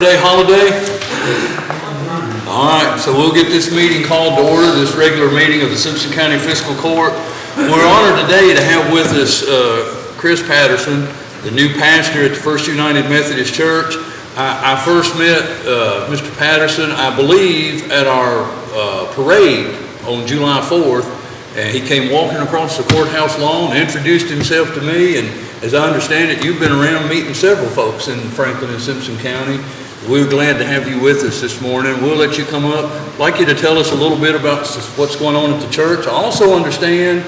Holiday? All right, so we'll get this meeting called to order, this regular meeting of the Simpson County Fiscal Court. We're honored today to have with us Chris Patterson, the new pastor at the First United Methodist Church. I first met Mr. Patterson, I believe, at our parade on July 4th, and he came walking across the courthouse lawn, introduced himself to me, and as I understand it, you've been around meeting several folks in Franklin and Simpson County. We're glad to have you with us this morning. We'll let you come up. I'd like you to tell us a little bit about what's going on at the church. I also understand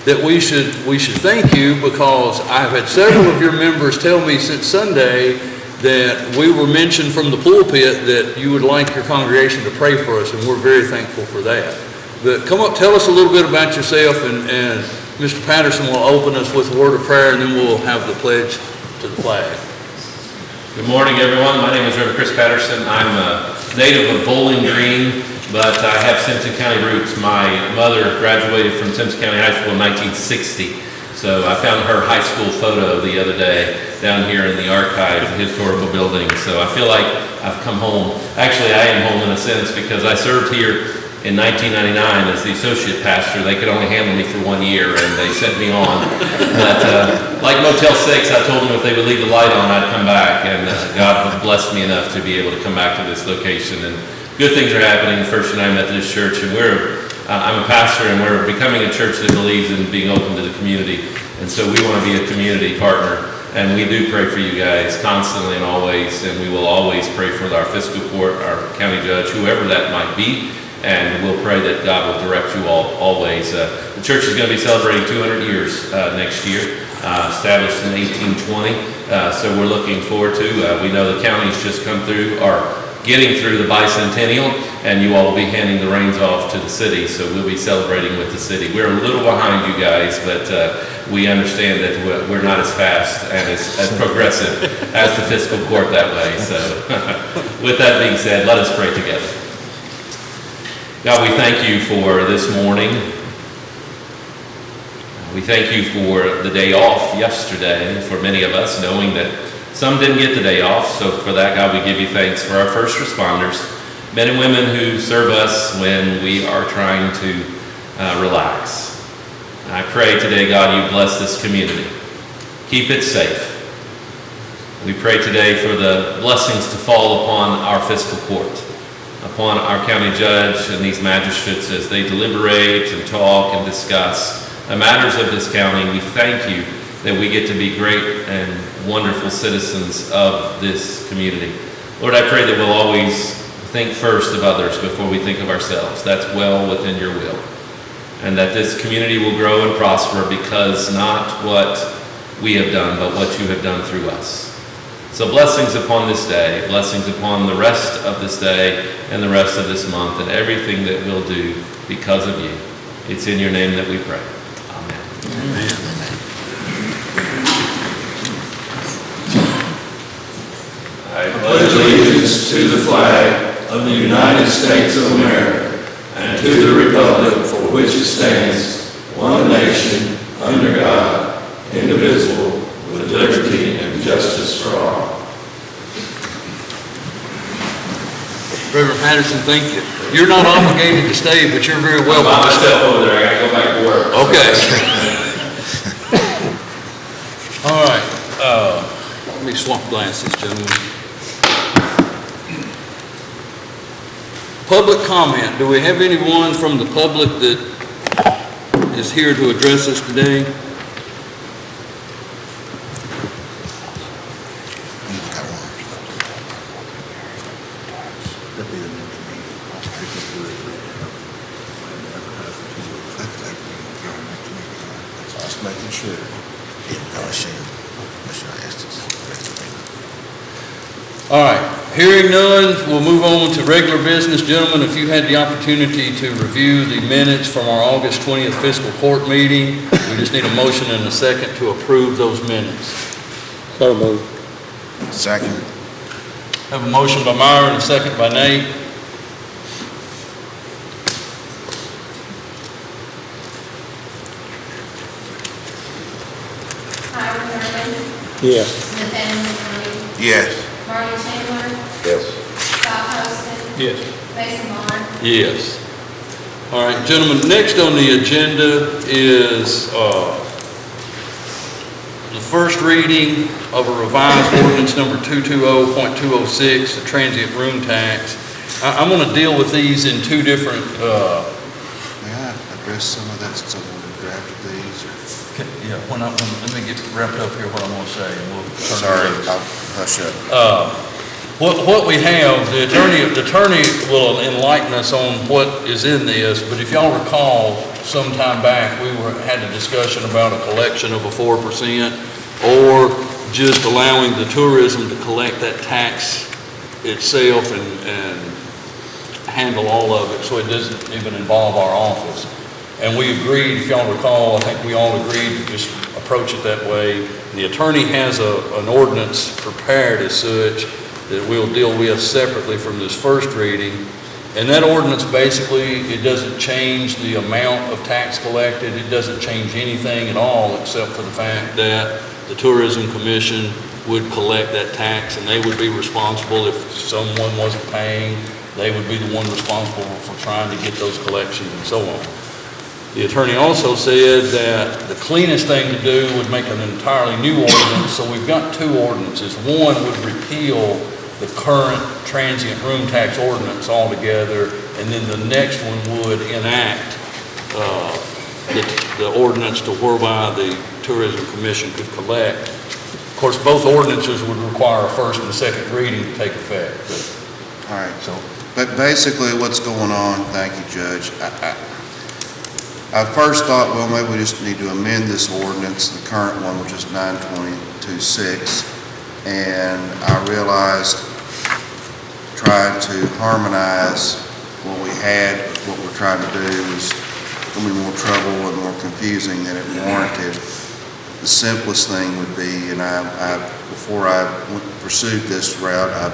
that we should thank you because I've had several of your members tell me since Sunday that we were mentioned from the pulpit that you would like your congregation to pray for us, and we're very thankful for that. But come up, tell us a little bit about yourself, and Mr. Patterson will open us with a word of prayer, and then we'll have the pledge to the flag. Good morning, everyone. My name is Reverend Chris Patterson. I'm a native of Bowling Green, but I have Simpson County roots. My mother graduated from Simpson County High School in 1960, so I found her high school photo the other day down here in the archive, the historical building. So I feel like I've come home. Actually, I am home in a sense because I served here in 1999 as the associate pastor. They could only handle me for 1 year, and they sent me on. But like Motel 6, I told them if they would leave the light on, I'd come back. And God blessed me enough to be able to come back to this location. And good things are happening in First United Methodist Church. And I'm a pastor, and we're becoming a church that believes in being open to the community. And so we want to be a community partner. And we do pray for you guys constantly and always. And we will always pray for our fiscal court, our county judge, whoever that might be. And we'll pray that God will direct you all always. The church is going to be celebrating 200 years next year, established in 1820. So we're looking forward to. We know the county's just come through, or getting through the bicentennial, and you all will be handing the reins off to the city. So we'll be celebrating with the city. We're a little behind you guys, but we understand that we're not as fast and as progressive as the fiscal court that way. So with that being said, let us pray together. God, we thank you for this morning. We thank you for the day off yesterday for many of us, knowing that some didn't get the day off. So for that, God, we give you thanks for our first responders, men and women who serve us when we are trying to relax. I pray today, God, you bless this community. Keep it safe. We pray today for the blessings to fall upon our fiscal court, upon our county judge and these magistrates as they deliberate and talk and discuss the matters of this county. We thank you that we get to be great and wonderful citizens of this community. Lord, I pray that we'll always think first of others before we think of ourselves. That's well within your will. And that this community will grow and prosper because not what we have done, but what you have done through us. So blessings upon this day, blessings upon the rest of this day and the rest of this month and everything that we'll do because of you. It's in your name that we pray. Amen. Amen. I pledge allegiance to the flag of the United States of America and to the republic for which it stands, one nation, under God, indivisible, with liberty and justice for all. Reverend Patterson, thank you. You're not obligated to stay, but you're very welcome. I'm by myself over there. I got to go back to work. Okay. All right. Let me swap glasses, gentlemen. Public comment. Do we have anyone from the public that is here to address us today? All right, hearing none, we'll move on to regular business. Gentlemen, if you had the opportunity to review the minutes from our August 20th fiscal court meeting, we just need a motion and a second to approve those minutes. So moved. Second. Have a motion by Meyer and a second by Nate. Yes. Yes. Marty Chandler, Yes. Yes. Mason Bond. Yes. All right, gentlemen, next on the agenda is the first reading of a revised ordinance number 220.206, the transient room tax. I'm going to deal with these in two different, May I address some of that since I drafted these? yeah, let me get wrapped up here what I'm going to say, and we'll turn Sorry, it over. I'll hush up. What we have, the attorney will enlighten us on what is in this, but if y'all recall, some time back, we had a discussion about a collection of a 4% or just allowing the tourism to collect that tax itself and handle all of it, so it doesn't even involve our office. And we agreed, if y'all recall, I think we all agreed to just approach it that way. The attorney has an ordinance prepared as such that we'll deal with separately from this first reading. And that ordinance basically, it doesn't change the amount of tax collected. It doesn't change anything at all except for the fact that the Tourism Commission would collect that tax and they would be responsible if someone wasn't paying. They would be the one responsible for trying to get those collections and so on. The attorney also said that the cleanest thing to do would make an entirely new ordinance, so we've got two ordinances. One would repeal the current transient room tax ordinance altogether, and then the next one would enact the ordinance to whereby the Tourism Commission could collect. Of course, both ordinances would require a first and a second reading to take effect. All right, So, but basically what's going on, thank you, Judge, I first thought, well, maybe we just need to amend this ordinance, the current one, which is 922.6, and I realized trying to harmonize what we had with what we're trying to do is going to be more trouble and more confusing than it warranted. The simplest thing would be, and before I pursued this route, I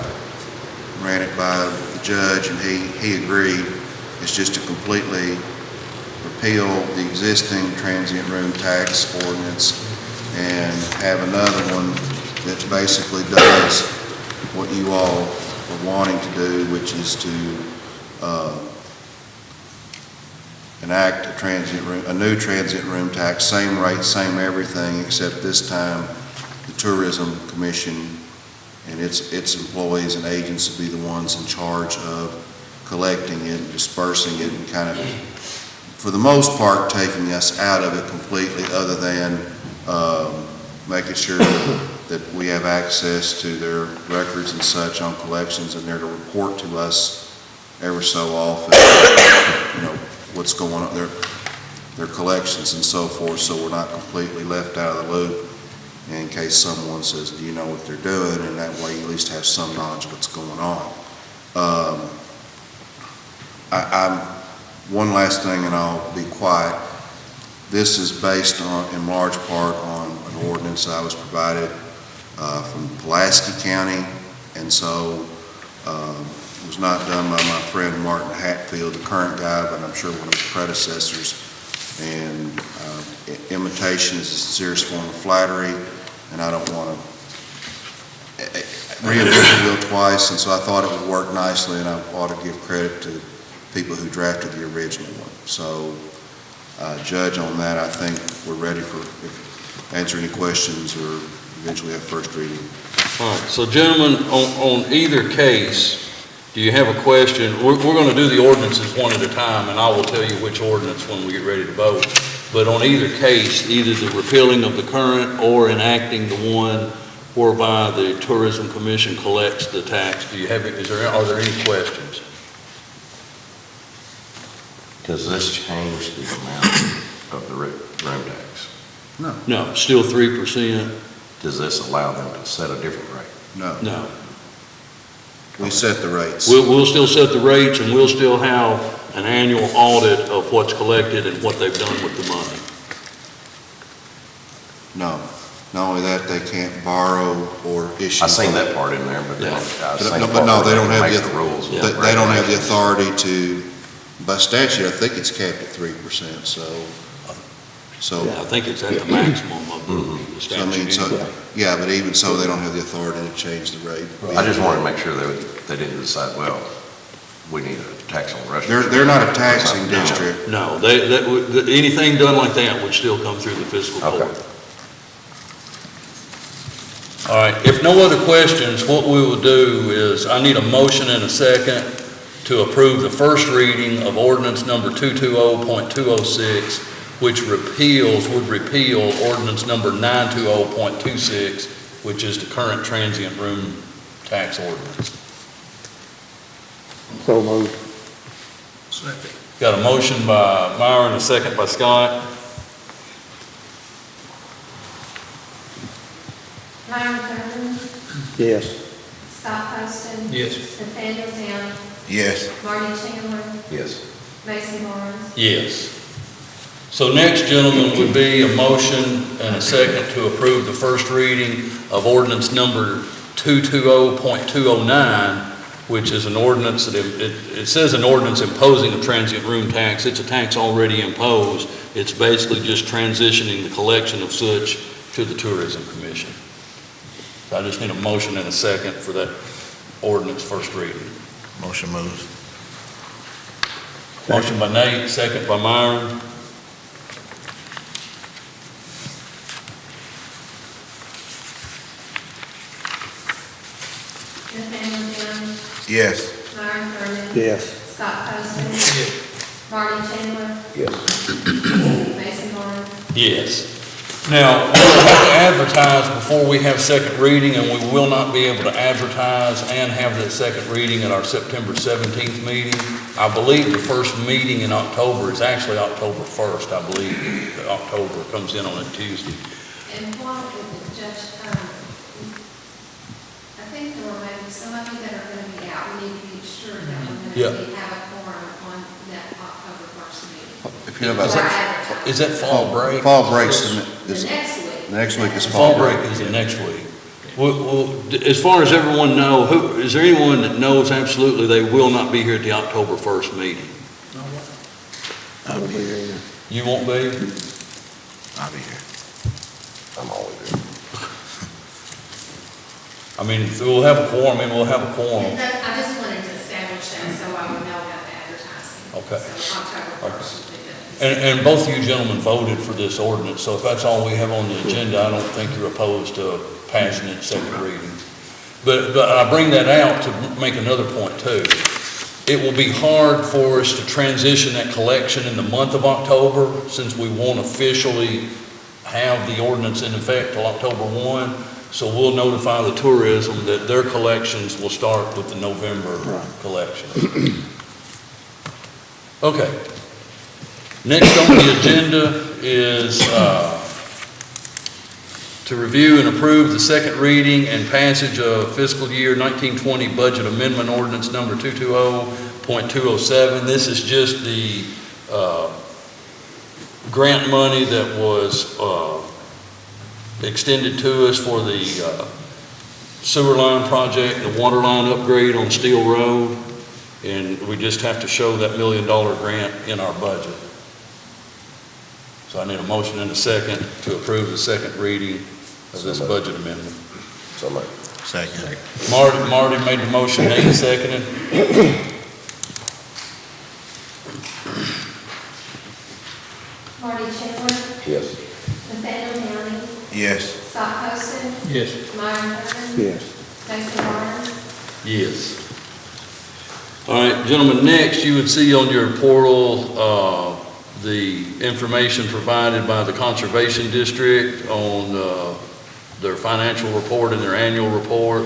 ran it by the judge, and he agreed. It's just to completely repeal the existing transient room tax ordinance and have another one that basically does what you all are wanting to do, which is to enact a new transient room tax, same rate, same everything, except this time the Tourism Commission and its employees and agents will be the ones in charge of collecting it, dispersing it, and kind of, for the most part, taking us out of it completely, other than making sure that we have access to their records and such on collections, and they're to report to us every so often, what's going on, their collections and so forth, so we're not completely left out of the loop in case someone says, do you know what they're doing? And that way you at least have some knowledge of what's going on. One last thing, and I'll be quiet. This is based on, in large part, on an ordinance I was provided from Pulaski County, and so it was not done by my friend Martin Hatfield, the current guy, but I'm sure one of his predecessors. And imitation is a serious form of flattery, and I don't want to reinvent the wheel twice, and so I thought it would work nicely, and I ought to give credit to people who drafted the original one. So, Judge, on that, I think we're ready for answer any questions or eventually have first reading. all right, so gentlemen, on either case, do you have a question? We're going to do the ordinances one at a time, and I will tell you which ordinance when we get ready to vote. But on either case, either the repealing of the current or enacting the one whereby the Tourism Commission collects the tax, are there any questions? Does this change the amount of the room tax? No, still 3%? Does this allow them to set a different rate? No, No. we set the rates. We'll still set the rates, and we'll still have an annual audit of what's collected and what they've done with the money. No, not only that, they can't borrow or issue. I seen that part in there, but then I seen the But part no, where they don't have make the, rules. and they don't have the regulations. authority to, by statute, I think it's capped at 3%, so. Yeah, I think it's at the maximum of the So I mean, statute. so, yeah, but even so, they don't have the authority to change the rate. I just wanted to make sure they didn't decide, well, we need a tax on restaurants. They're not a taxing district. No, anything done like that would still come through the fiscal court. Okay. All right, if no other questions, what we will do is, I need a motion and a second to approve the first reading of ordinance number 220.206, which would repeal ordinance number 920.26, which is the current transient room tax ordinance. So moved. Got a motion by Meyer and a second by Scott. Myron Thurman, Yes. Scott Poston. Yes. Nathaniel Downing, Yes. Marty Chandler, Yes. Mason Barnes. Yes. So next, gentlemen, would be a motion and a second to approve the first reading of ordinance number 220.209, which is an ordinance that it says an ordinance imposing a transient room tax. It's a tax already imposed. It's basically just transitioning the collection of such to the Tourism Commission. So I just need a motion and a second for that ordinance first reading. Motion moves. Motion by Nate, second by Myron. Nathaniel Downing, Yes. Myron Thurman. Yes. Scott Poston. Marty Chandler, Yes. Mason Barnes. Yes. Now, we'll have to advertise before we have second reading, and we will not be able to advertise and have that second reading at our September 17th meeting. I believe the first meeting in October is actually October 1st, I believe. October comes in on a Tuesday. And what would the judge, I think there were maybe some of you that are going to be out. We need to be sure that we're Yeah. going to have a quorum on that October 1st meeting. If you know about Is that fall break? fall breaks, The is, next week. next week is Fall break is the next week. Well, as far as everyone know, is there anyone that knows absolutely they will not be here at the October 1st meeting? I will be here. You won't be? I'll be here. I'm always here. I mean, if we'll have a quorum, and we'll have a quorum. And that, I just wanted to establish that so I would know about the advertising. Okay. So October 1st would be good. And both of you gentlemen voted for this ordinance, so if that's all we have on the agenda, I don't think you're opposed to passing it second reading. But I bring that out to make another point too. It will be hard for us to transition that collection in the month of October, since we won't officially have the ordinance in effect till October 1. So we'll notify the tourism that their collections will start with the November collection. Okay. Next on the agenda is to review and approve the second reading and passage of fiscal year 1920 budget amendment ordinance number 220.207. This is just the grant money that was extended to us for the sewer line project, the water line upgrade on Steel Road, and we just have to show that $1 million grant in our budget. So I need a motion and a second to approve the second reading of this budget amendment. So much. second. Marty made the motion, Nate seconded. Marty Chandler, Yes. Nathaniel Downing, Yes. Scott Poston, Yes. Myron Thurman, Yes. Mason Barnes. Yes. All right, gentlemen, next you would see on your portal the information provided by the Conservation District on their financial report and their annual report.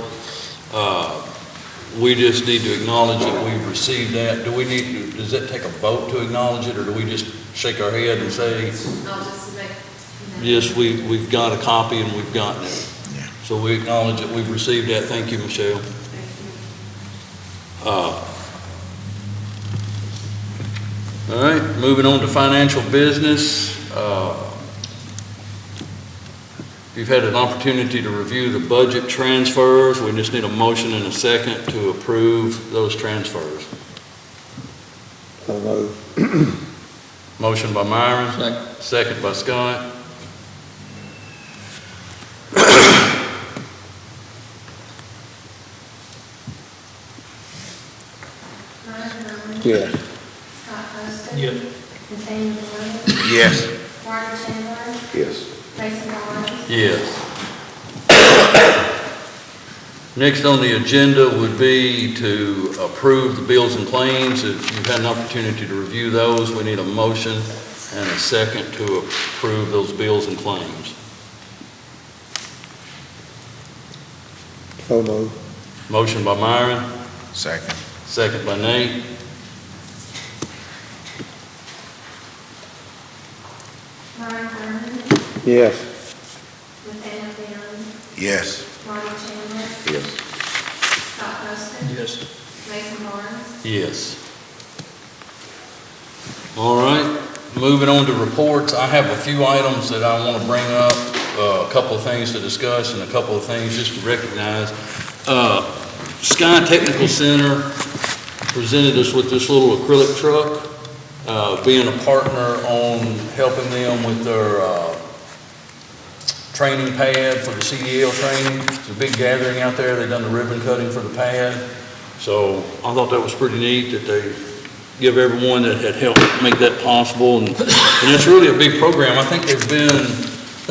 We just need to acknowledge that we've received that. Does that take a vote to acknowledge it, or do we just shake our head and say, I'll just make. yes, we've got a copy and we've gotten it? Yeah. So we acknowledge that we've received that. Thank you, Michelle. All right, moving on to financial business. You've had an opportunity to review the budget transfers. We just need a motion and a second to approve those transfers. So moved. Motion by Myron. Second by Scott. Brian Herman. Yes. Scott Poston. Yes. Nathaniel Williams. Yes. Roger Chandler. Yes. Mason Barnes. Yes. Next on the agenda would be to approve the bills and claims. If you've had an opportunity to review those, we need a motion and a second to approve those bills and claims. So moved. Motion by Myron, Second. second by Nate. Brian Herman. Yes. Nathaniel Williams. Yes. Roger Chandler. Yes. Scott Poston. Yes. Mason Barnes. Yes. All right, moving on to reports. I have a few items that I want to bring up, a couple of things to discuss and a couple of things just to recognize. Sky Technical Center presented us with this little acrylic truck, being a partner on helping them with their training pad for the CDL training. It's a big gathering out there. They've done the ribbon cutting for the pad. So I thought that was pretty neat that they give everyone that had helped make that possible. And it's really a big program. I think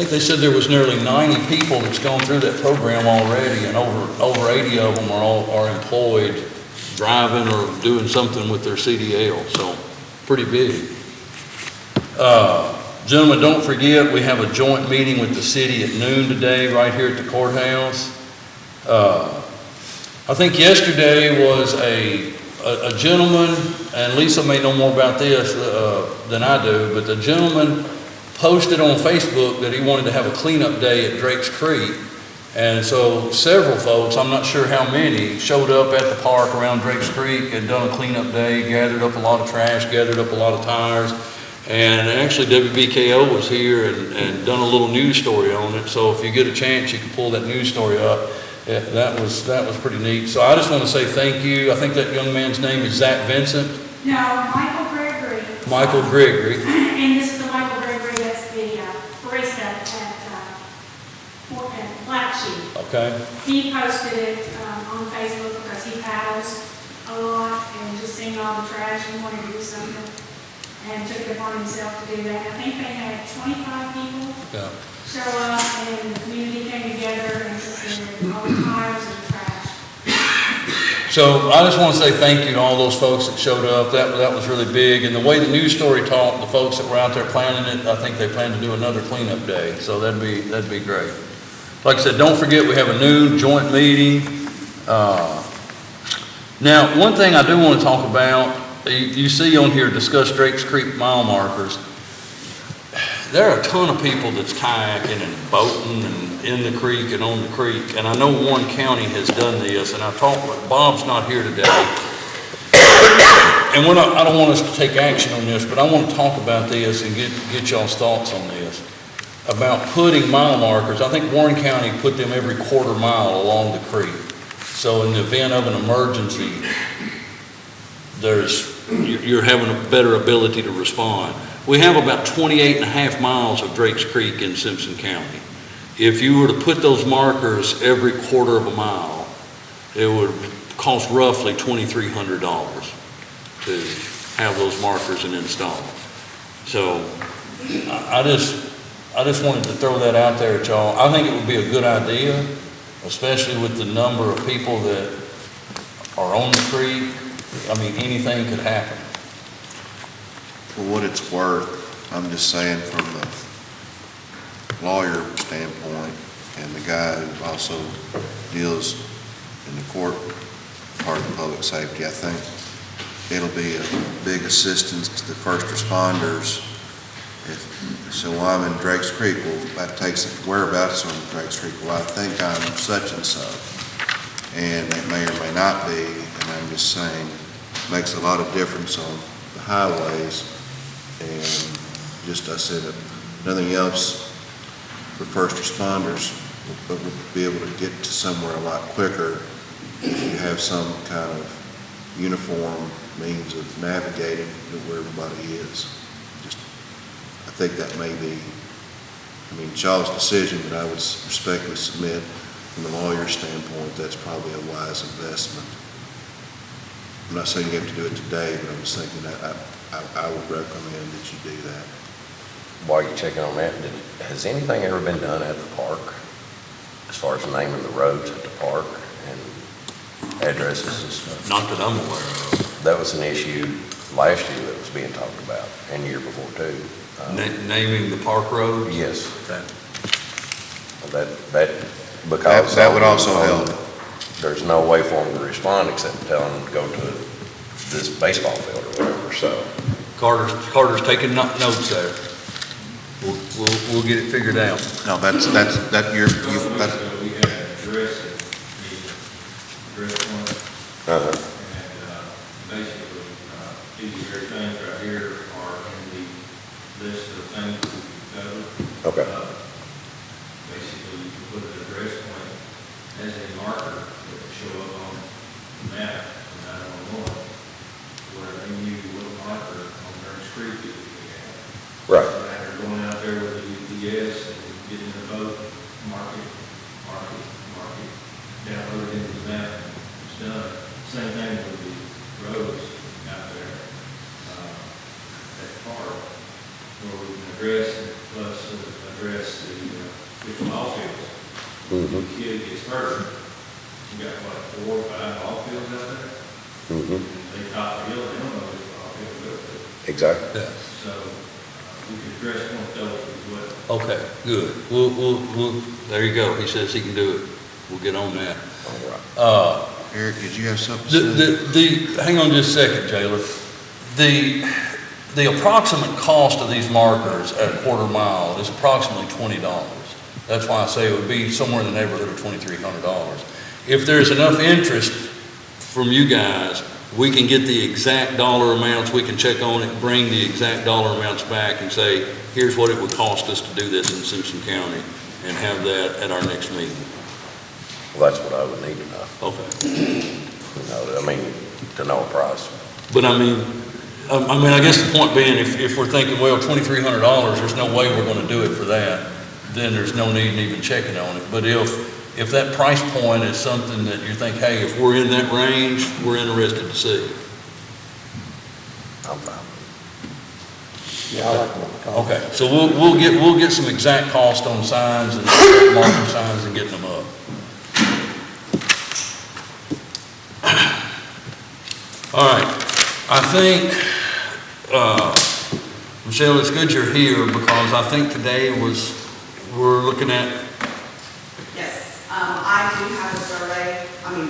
they said there was nearly 90 people that's gone through that program already, and over 80 of them are employed driving or doing something with their CDL. So pretty big. Gentlemen, don't forget, we have a joint meeting with the city at noon today, right here at the courthouse. I think yesterday was a gentleman, and Lisa may know more about this than I do, but the gentleman posted on Facebook that he wanted to have a cleanup day at Drake's Creek. And so several folks, I'm not sure how many, showed up at the park around Drake's Creek and done a cleanup day, gathered up a lot of trash, gathered up a lot of tires. And actually WBKO was here and done a little news story on it. So if you get a chance, you can pull that news story up. Yeah, that was pretty neat. So I just want to say thank you. I think that young man's name is Zach Vincent. No, Michael Gregory. Michael Gregory. And this is the Michael Gregory that's the barista at Black Sheep. Okay. He posted it on Facebook because he paddles a lot and just seeing all the trash and wanted to do something and took it upon himself to do that. I think they had 25 people Yeah. show up and the community came together and took care of all the tires and trash. So I just want to say thank you to all those folks that showed up. That was really big. And the way the news story talked, the folks that were out there planning it, I think they plan to do another cleanup day. So that'd be great. Like I said, don't forget we have a noon joint meeting. Now, one thing I do want to talk about, you see on here, discuss Drake's Creek mile markers. There are a ton of people that's kayaking and boating and in the creek and on the creek. And I know Warren County has done this, and I talked with, Bob's not here today. And I don't want us to take action on this, but I want to talk about this and get y'all's thoughts on this. About putting mile markers. I think Warren County put them every quarter mile along the creek. So in the event of an emergency, you're having a better ability to respond. We have about 28 and a half miles of Drake's Creek in Simpson County. If you were to put those markers every quarter of a mile, it would cost roughly $2,300 to have those markers and install. So I just wanted to throw that out there at y'all. I think it would be a good idea, especially with the number of people that are on the creek. I mean, anything could happen. For what it's worth, I'm just saying from the lawyer standpoint and the guy who also deals in the court part of public safety, I think it'll be a big assistance to the first responders. So I'm in Drake's Creek, well, that takes the whereabouts on Drake's Creek. Well, I think I'm such and so. And they may or may not be, and I'm just saying, makes a lot of difference on the highways. And just, I said, nothing else for first responders, but we'll be able to get to somewhere a lot quicker if you have some kind of uniform means of navigating to where everybody is. Just, I think that may be, I mean, y'all's decision, but I would respectfully submit from the lawyer's standpoint, that's probably a wise investment. I'm not saying you have to do it today, but I'm just thinking that I would recommend that you do that. While you're checking on that, has anything ever been done at the park as far as naming the roads at the park and addresses and stuff? Not that I'm aware of. That was an issue last year that was being talked about, and the year before too. Naming the park roads? Yes. Okay. Because. That would also help. There's no way for them to respond except tell them to go to this baseball field or whatever, so. Carter's taking notes there. We'll get it figured out. No, that's, We had to address it, address one. Uh-huh. And basically, these very things right here are in the list of things that we covered. Okay. Basically, you can put an address point as a marker that will show up on the map from 911, where they knew what marker on their street that we had. Right. So after going out there with the UPS and getting the boat, mark it, download it into the map, it's done. Same thing with the roads out there, that part, where we can address it, plus address the, which ball fields. If a kid gets hurt, you got what, 4 or 5 ball fields out there? Mm-hmm. They top the hill, they don't know which ball field to go to. Exactly. Yeah. So, we can address one of those as well. Okay, good. We'll, there you go. He says he can do it. We'll get on that. All right. Eric, did you have something to say? Hang on just a second, Jailer. The approximate cost of these markers at a quarter mile is approximately $20. That's why I say it would be somewhere in the neighborhood of $2,300. If there's enough interest from you guys, we can get the exact dollar amounts, we can check on it, bring the exact dollar amounts back and say, here's what it would cost us to do this in Simpson County, and have that at our next meeting. Well, that's what I would need to know. Okay. You know, I mean, to know a price. But I mean, I guess the point being, if we're thinking, well, $2,300, there's no way we're gonna do it for that, then there's no need in even checking on it. But if that price point is something that you think, hey, if we're in that range, we're interested to see. I'm fine. Yeah, I like what Carter. Okay, so we'll get some exact cost on signs and marking signs and getting them up. All right, I think, Michelle, it's good you're here because I think today we're looking at, Yes, I do have a survey,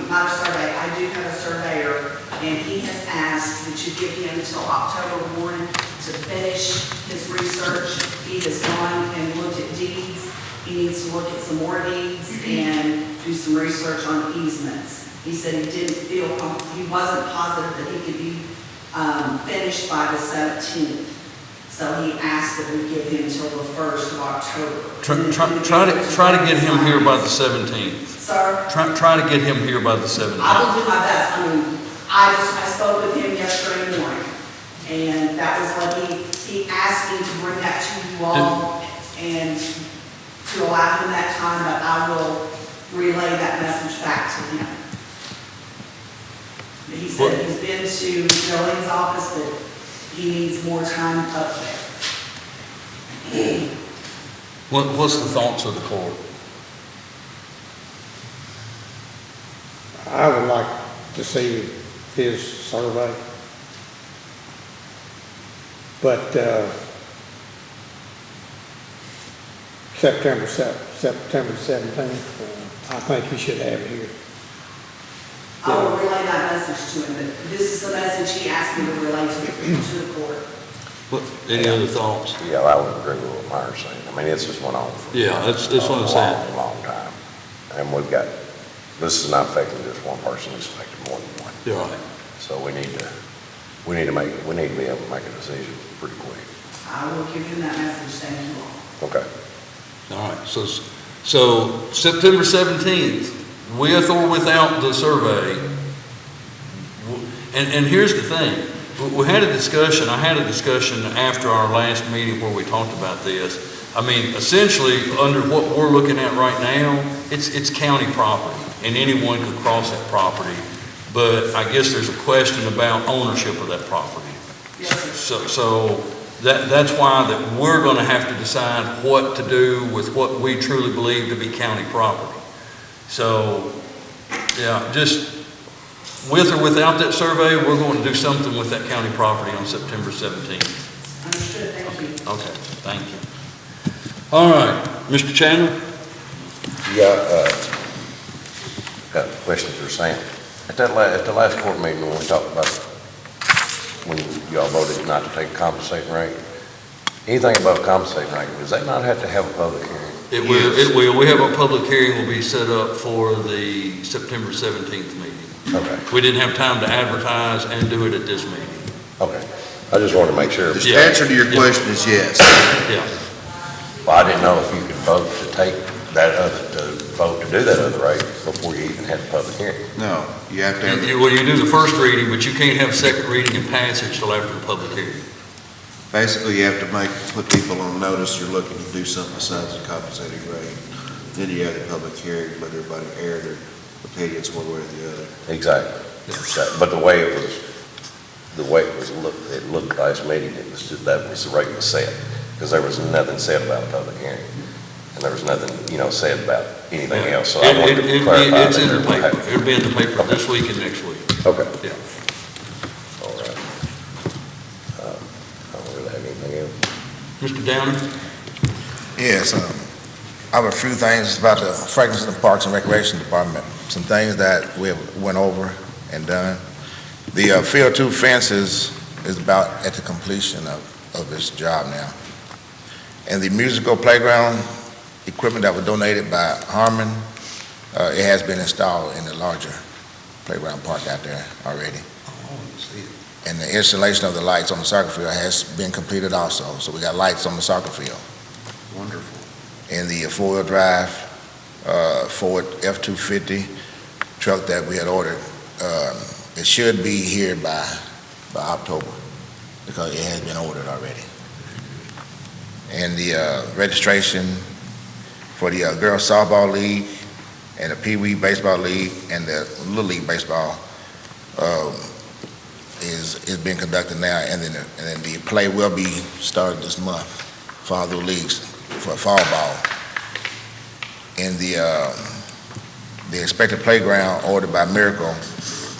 not a survey, I do have a surveyor, and he has asked that you give him until October 1 to finish his research. He has gone and looked at deeds. He needs to look at some more deeds and do some research on easements. He said he didn't feel, he wasn't positive that he could be finished by the 17th. So he asked that we give him until the 1st of October. try to get him here by the 17th. Sir? Try to get him here by the 17th. I will do my best. I spoke with him yesterday morning, and that was what he asked me to bring that to you all and to allow him that time, but I will relay that message back to him. He said he's been to Jolene's office, but he needs more time up there. What's the thoughts of the court? I would like to see his survey. But, September 17th, I think he should have it here. I will relay that message to him, but this is the message he asked me to relay to the court. Any other thoughts? Yeah, I would agree with what Myron's saying. I mean, it's just went on for Yeah, that's what I'm saying. a long time. And we've got, this is not affecting just one person, it's affecting more than one. You're right. So we need to be able to make a decision pretty quick. I will give him that message, thank you all. Okay. All right, so September 17th, with or without the survey, and here's the thing, we had a discussion, I had a discussion after our last meeting where we talked about this. I mean, essentially, under what we're looking at right now, it's county property, and anyone could cross that property. but I guess there's a question about ownership of that property. Yes, sir. So that's why that we're gonna have to decide what to do with what we truly believe to be county property. So, yeah, just with or without that survey, we're going to do something with that county property on September 17th. Understood, thank you. Okay, thank you. All right, Mr. Chandler? Yeah, got a question for Sam. At the last court meeting, when we talked about, when y'all voted not to take a compensating rate, anything above compensating rate, does that not have to have a public hearing? It will. We have a public hearing will be set up for the September 17th meeting. Okay, We didn't have time to advertise and do it at this meeting. okay. I just wanted to make sure. The Yeah. answer to your question is yes. Yeah. Well, I didn't know if you could vote to take that vote to do that other rate before you even had the public hearing. No, you have to have, Well, you do the first reading, but you can't have second reading and passage till after the public hearing. basically, you have to put people on notice you're looking to do something besides the compensated rate. Then you have the public hearing, let everybody air their opinions one way or the other. Exactly. But the way it looked last meeting, it was just, that was the rate was set, because there was nothing said about a public hearing. And there was nothing, said about anything else, so I wanted to clarify. It's in the that. paper. It'll be in the paper this week and next week. Okay. Yeah. All right. I don't really have anything else. Mr. Downer? Yes, I have a few things about the Franklin Parks and Recreation Department, some things that we went over and done. The Field 2 fence is about at the completion of its job now. And the musical playground equipment that was donated by Harmon, it has been installed in the larger playground park out there already. And the installation of the lights on the soccer field has been completed also, so we got lights on the soccer field. Wonderful. And the four-wheel drive Ford F-250 truck that we had ordered, it should be here by October, because it has been ordered already. And the registration for the girls softball league and the Pee Wee baseball league and the Little League baseball is being conducted now, and then the play will be started this month for all the leagues for fall ball. And the expected playground ordered by Miracle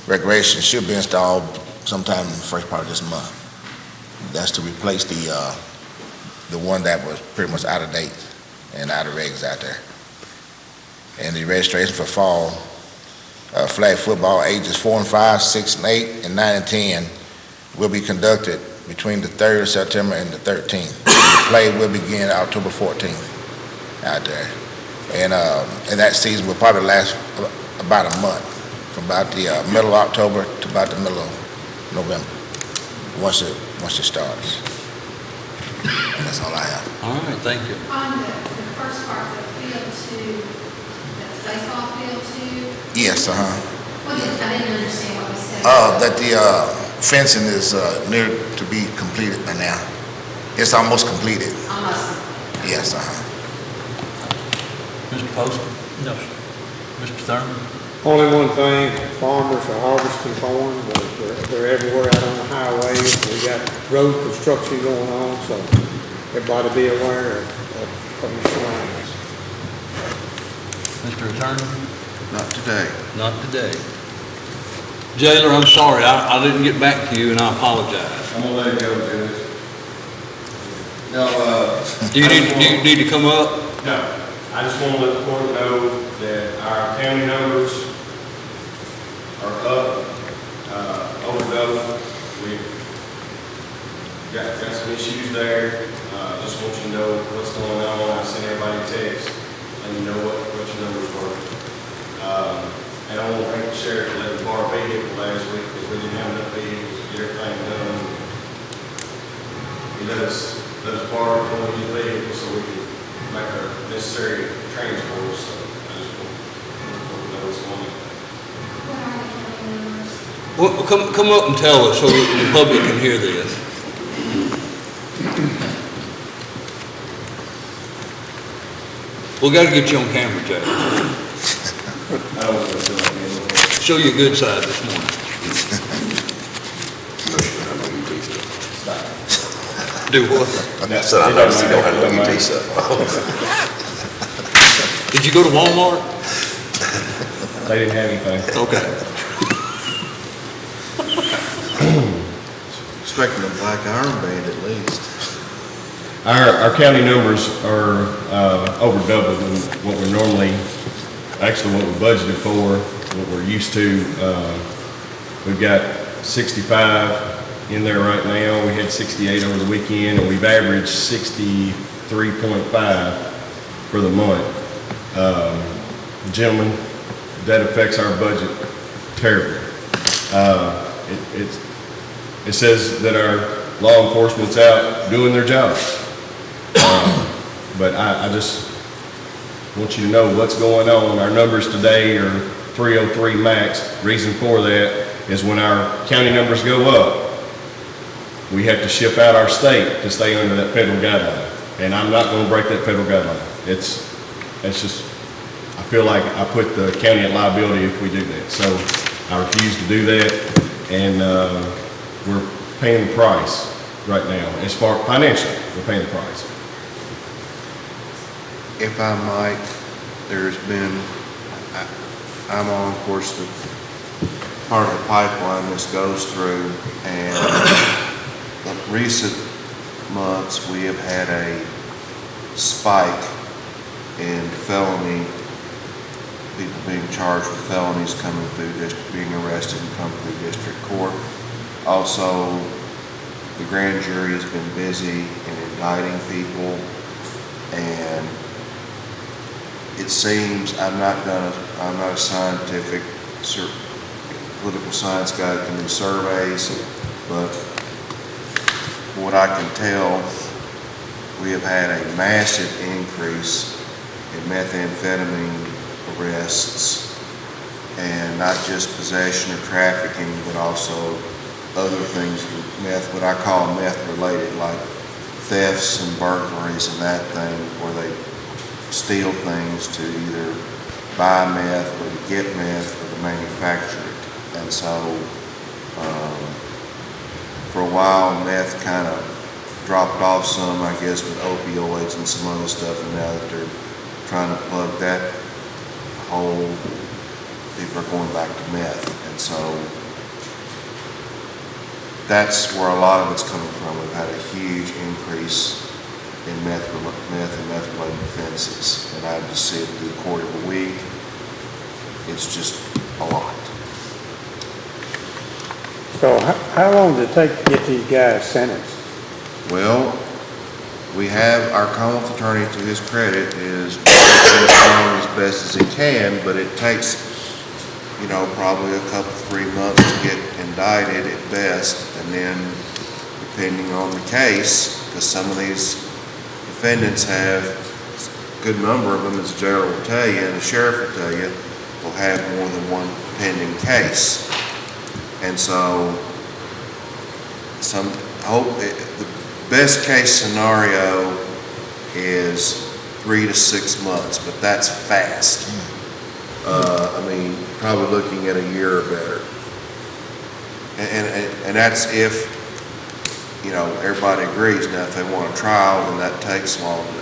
Recreation should be installed sometime in the first part of this month. That's to replace the one that was pretty much out of date and out of regs out there. And the registration for fall flag football ages 4 and 5, 6 and 8, and 9 and 10 will be conducted between the 3rd of September and the 13th. The play will begin October 14th out there. And that season will probably last about a month, from about the middle of October to about the middle of November, once it starts. And that's all I have. All right, thank you. On the first part, the field 2, that's baseball field 2, Yes, what did, I didn't understand what you said. that the fencing is near to be completed by now. It's almost completed. Almost. Yes, Mr. Poston? No, sir. Mr. Thurman? Only one thing, farmers are harvesting corn, but they're everywhere out on the highways. We got road construction going on, so everybody be aware of your surroundings. Mr. Attorney? Not today. Not today. Jailer, I'm sorry, I didn't get back to you, and I apologize. I'm gonna let it go, Judge. No, Do you need to come up? No, I just want to let the court know that our county numbers are up, overdose. We've got some issues there. Just want you to know what's going on. I sent everybody a text, and you know what your numbers were. And I want to thank the sheriff for letting borrow a vehicle last week, because we didn't have enough vehicles to get everything done. He let us borrow one of these vehicles so we can make our necessary transport, so I just want to know what's going on. What are the county numbers? Well, come up and tell us so that the public can hear this. We got to get you on camera, Jay. I don't want to feel like Show you a good side this morning. Do what? So I noticed you don't have no UT stuff on. Did you go to Walmart? They didn't have anything. Okay. Expecting a black iron band at least. Our county numbers are over double than what we're normally, actually what we budgeted for, what we're used to. We've got 65 in there right now. We had 68 over the weekend, and we've averaged 63.5 for the month. Gentlemen, that affects our budget terribly. It says that our law enforcement's out doing their jobs. But I just want you to know what's going on. Our numbers today are 303 max. Reason for that is when our county numbers go up, we have to ship out our state to stay under that federal guideline. And I'm not going to break that federal guideline. It's just, I feel like I put the county at liability if we do that. So I refuse to do that, and we're paying the price right now. As far financially, we're paying the price. If I might, there's been, I'm on, of course, the part of the pipeline this goes through, and in recent months, we have had a spike in felony, people being charged with felonies coming through, being arrested and coming through district court. Also, the grand jury has been busy in indicting people, and it seems, I'm not a scientific, political science guy that can do surveys, but what I can tell, we have had a massive increase in methamphetamine arrests, and not just possession or trafficking, but also other things, what I call meth related, like thefts and burglaries and that thing, where they steal things to either buy meth or to get meth or to manufacture it. And so for a while meth kind of dropped off some, I guess, with opioids and some other stuff, and now that they're trying to plug that hole, people are going back to meth. And so that's where a lot of it's coming from. We've had a huge increase in meth and meth-related offenses, and I just see it through the court every week. It's just a lot. So how long does it take to get these guys sentenced? Well, we have our Commonwealth attorney, to his credit, is working along as best as he can, but it takes, probably a couple, 3 months to get indicted at best, and then depending on the case, because some of these defendants have, a good number of them, as the jailer will tell you, and the sheriff will tell you, will have more than one pending case. And so, the best case scenario is 3 to 6 months, but that's fast. Probably looking at a year or better. And that's if, everybody agrees. Now, if they want a trial, then that takes longer.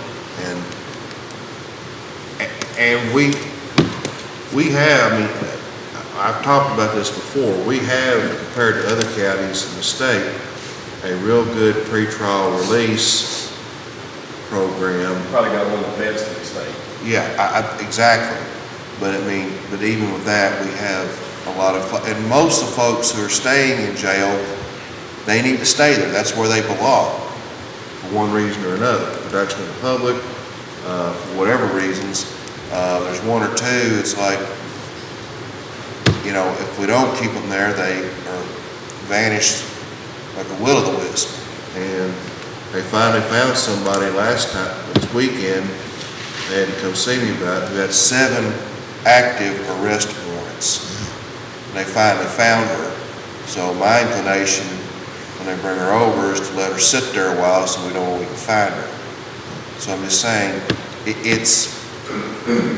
And we have, I've talked about this before, we have, compared to other counties in the state, a real good pretrial release program. Probably got one of the best in the state. Yeah, exactly. But even with that, we have a lot of, and most of the folks who are staying in jail, they need to stay there. That's where they belong, for one reason or another. Protection of the public, for whatever reasons. There's one or two, it's like, if we don't keep them there, they are vanished like a will-o'-the-wisp. And they finally found somebody this weekend, they had to come see me about, who had 7 active arrest warrants. And they finally found her. So my inclination, when they bring her over, is to let her sit there a while so we know where we can find her. So I'm just saying,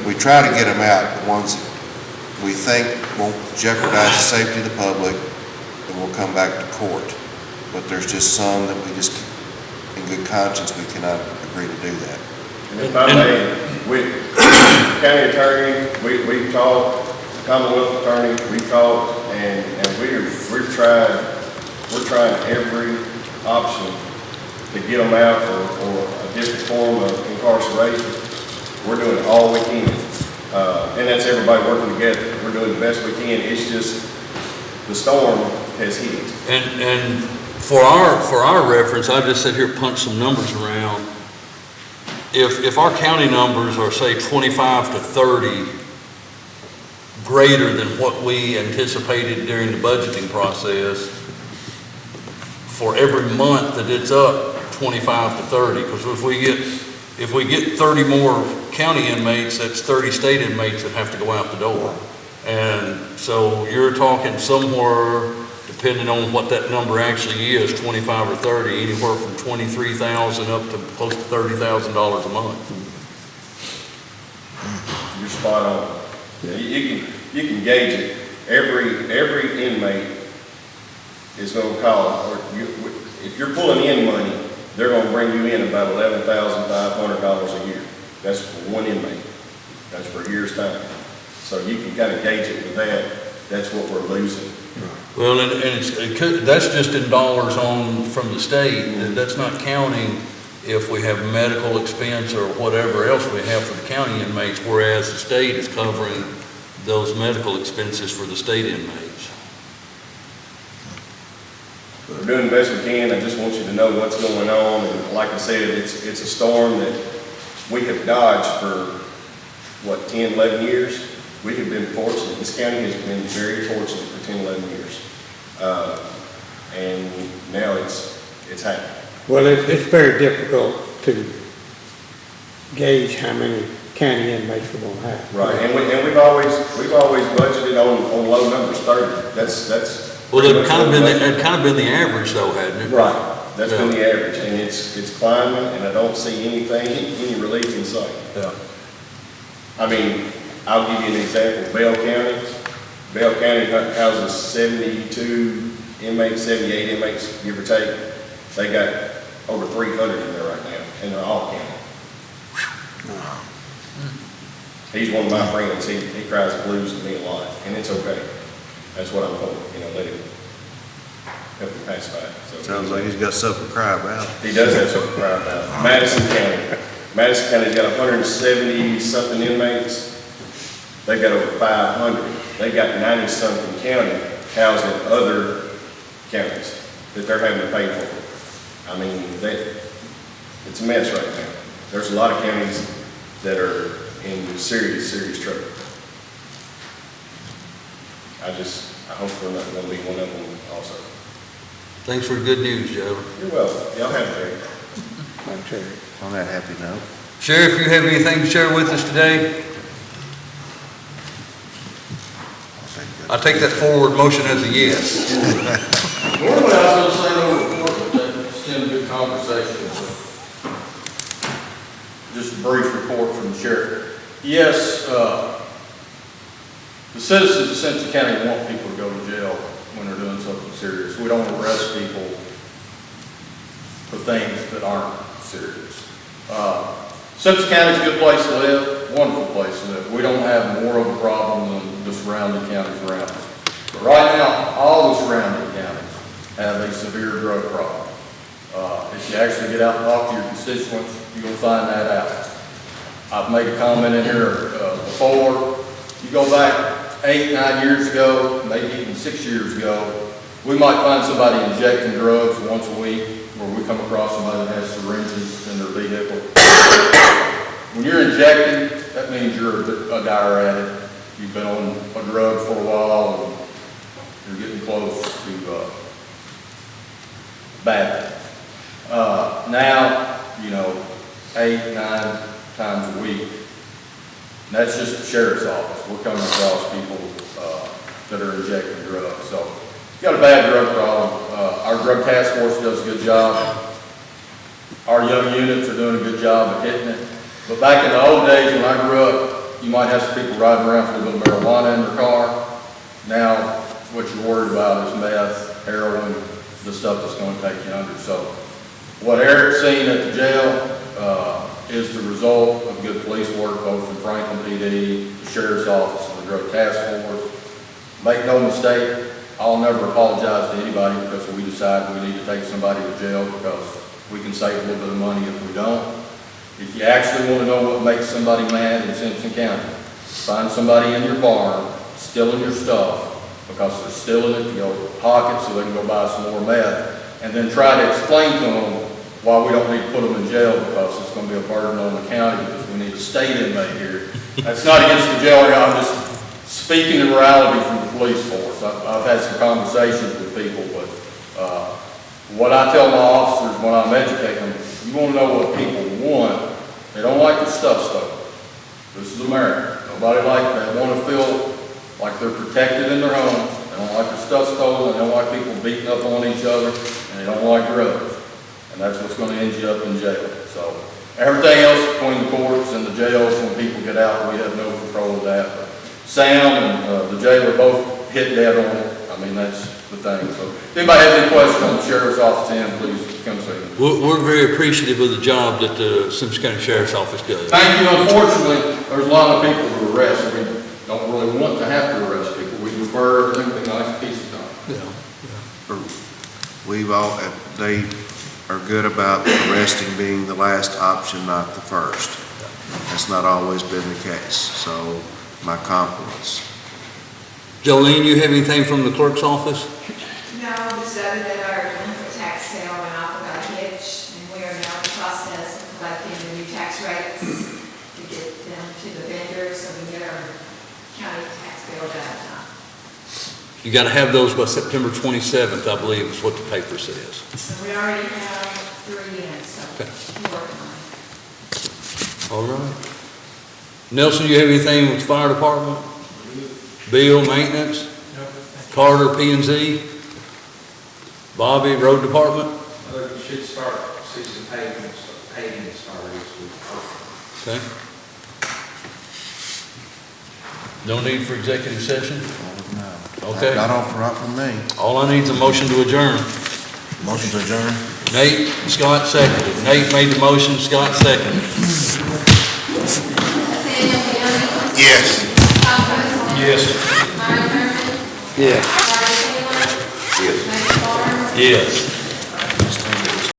we try to get them out, the ones that we think won't jeopardize the safety of the public, and we'll come back to court. but there's just some that we just, in good conscience, we cannot agree to do that. And if I may, county attorney, we talked, Commonwealth attorney, we talked, and we're trying every option to get them out or a different form of incarceration. We're doing all we can. And that's everybody working together. We're doing the best we can. It's just, the storm has hit. And for our reference, I just sit here and punch some numbers around. If our county numbers are, say, 25 to 30 greater than what we anticipated during the budgeting process, for every month that it's up 25 to 30, because if we get 30 more county inmates, that's 30 state inmates that have to go out the door. And so you're talking somewhere, depending on what that number actually is, 25 or 30, anywhere from $23,000 up to close to $30,000 a month. You're spot on. You can gauge it. Every inmate is going to call, or if you're pulling in money, they're going to bring you in about $11,500 a year. That's for one inmate. That's for a year's time. So you can kind of gauge it with that. That's what we're losing. Well, and that's just in dollars from the state. That's not counting if we have medical expense or whatever else we have for the county inmates, whereas the state is covering those medical expenses for the state inmates. We're doing the best we can. I just want you to know what's going on. And like I said, it's a storm that we have dodged for, 10, 11 years? We have been fortunate. This county has been very fortunate for 10, 11 years. And now it's happening. Well, it's very difficult to gauge how many county inmates we're gonna have. Right, and we've always budgeted on low numbers, 30. That's. Well, it's kind of been the average though, hasn't it? Right, that's been the average, and it's climbing, and I don't see any relief in sight. Yeah. I mean, I'll give you an example. Bell County houses 72 inmates, 78 inmates, give or take. They got over 300 in there right now, and they're all county. He's one of my friends. He cries the blues to me a lot, and it's okay. That's what I'm for, let him help him pacify. So Sounds like he's got something to cry about. he does have something to cry about. Madison County's got 170-something inmates. They've got over 500. They've got 90-something county housing other counties that they're having to pay for. I mean, it's a mess right now. There's a lot of counties that are in serious, serious trouble. I hope we're not going to be one of them also. Thanks for the good news, Joe. You're welcome. Y'all have a great day. I'm sure. On that happy note. Sheriff, you have anything to share with us today? I take that forward motion as a yes. Normally, I was going to say no report, but that's been a good conversation. So. Just a brief report from the sheriff. Yes, the citizens of Simpson County want people to go to jail when they're doing something serious. We don't arrest people for things that aren't serious. Simpson County is a good place to live, wonderful place to live. We don't have more of a problem than the surrounding counties around us. But right now, all the surrounding counties have a severe drug problem. If you actually get out and talk to your constituents, you're going to find that out. I've made a comment in here before. You go back 8, 9 years ago, maybe even 6 years ago, we might find somebody injecting drugs once a week, where we come across somebody that has syringes in their vehicle. When you're injecting, that means you're a dire addict. You've been on a drug for a while, and you're getting close to bad things. Now, 8, 9 times a week. And that's just the sheriff's office. We're coming across people that are injecting drugs. So, we've got a bad drug problem. Our drug task force does a good job. Our young units are doing a good job of hitting it. But back in the old days when I grew up, you might have some people riding around with a little marijuana in their car. Now, what you're worried about is meth, heroin, the stuff that's gonna take you under. So what Eric's seen at the jail, is the result of good police work, both from Franklin PD, the Sheriff's Office, and the Drug Task Force. Make no mistake, I'll never apologize to anybody because we decide we need to take somebody to jail, because we can save a little bit of money if we don't. If you actually want to know what makes somebody mad in Simpson County, find somebody in your barn stealing your stuff because they're stealing it to go pocket so they can go buy some more meth, and then try to explain to them why we don't need to put them in jail because it's going to be a burden on the county because we need a state inmate here. That's not against the jail, I'm just speaking in reality from the police force. I've had some conversations with people, but what I tell my officers when I'm educating them, you want to know what people want. They don't like their stuff stolen. This is America. Nobody like that. They want to feel like they're protected in their homes. They don't like their stuff stolen. They don't like people beating up on each other, and they don't like drugs. And that's what's going to end you up in jail. So everything else between the courts and the jails, when people get out, we have no control of that. But Sam and the jailer both hit dead on it. I mean, that's the thing. So if anybody has any questions on the Sheriff's Office, please come see me. We're very appreciative of the job that the Simpson County Sheriff's Office does. Thank you. Unfortunately, there's a lot of people who arrest. We don't really want to have to arrest people. We prefer everything to be nice, peace of time. We've all, they are good about arresting being the last option, not the first. That's not always been the case, so my compliments. Jolene, you have anything from the clerk's office? No, just other than our delinquent tax sale went off without a hitch, and we are now in the process of collecting the new tax rates to get them to the vendors so we get our county tax bill done. You got to have those by September 27th, I believe, is what the paper says. So we already have 3 in, so Okay. we're working on it. All right. Nelson, you have anything with the fire department? Bill, maintenance? Carter, P&Z? Bobby, road department? You should start, see some paving start this week. Okay. No need for executive session? Okay. Not from me. All I need is a motion to adjourn. Motion to adjourn? Nate, Scott seconded. Nate made the motion, Scott seconded. Yes. Yes. Myron Herman, Yes. Bobby Taylor, Yes. Matt Barnes, Yes.